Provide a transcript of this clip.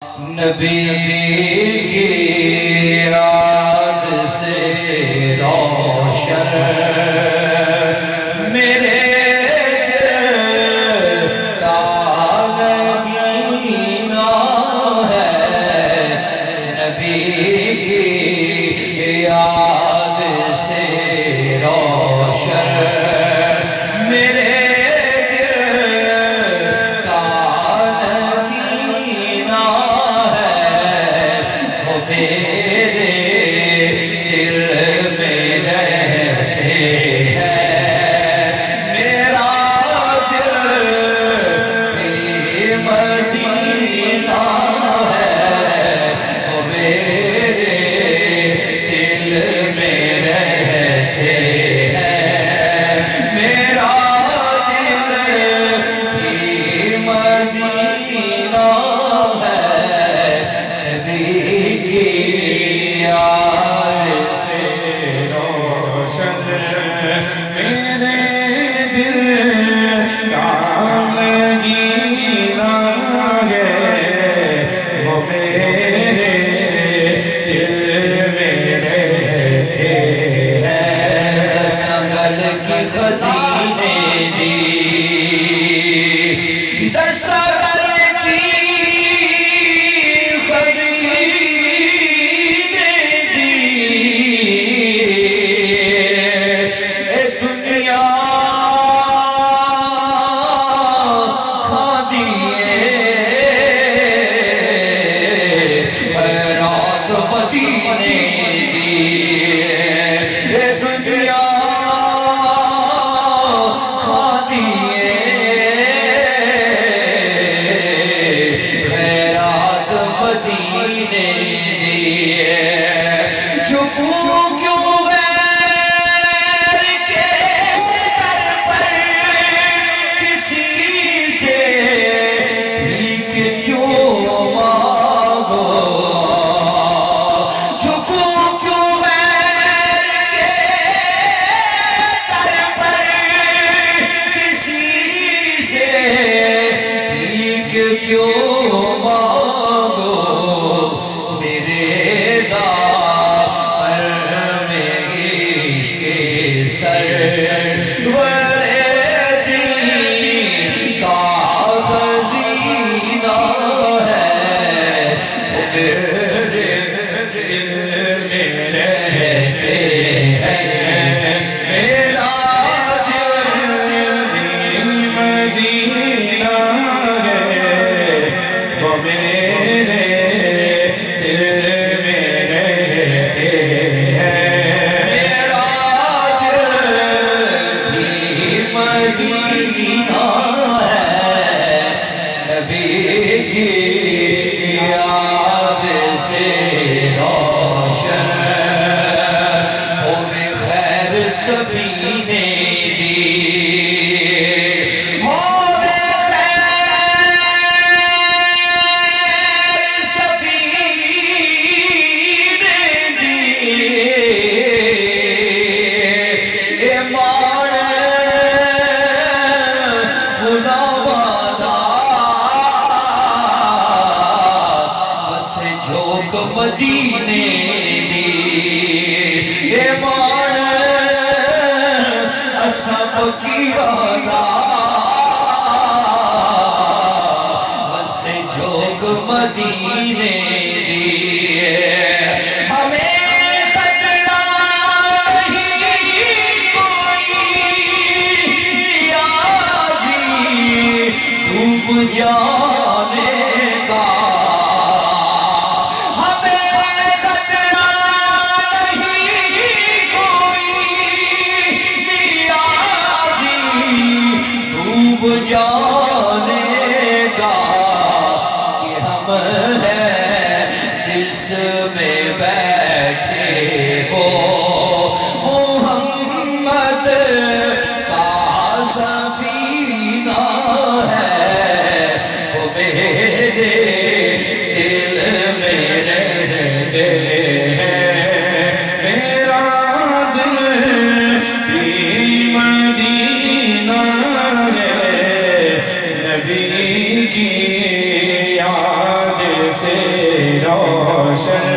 نبی کی یاد سے روشن میرے دل کا نگینا ہے، نبی کی یاد سے روشن میرے مدینے دی ایمان اصحاب کی وعدہ بس جھوک مدینے دی ہمیں خطرہ نہیں کوئی نیازی ڈوب جانے کا جانے کا کہ ہم ہیں جس میں بیٹھے وہ محمد کا سفینہ ہے، وہ میرے دل میں رہتے ہیں، میرا دل بھی مدینہ نبی کی یاد سے روشن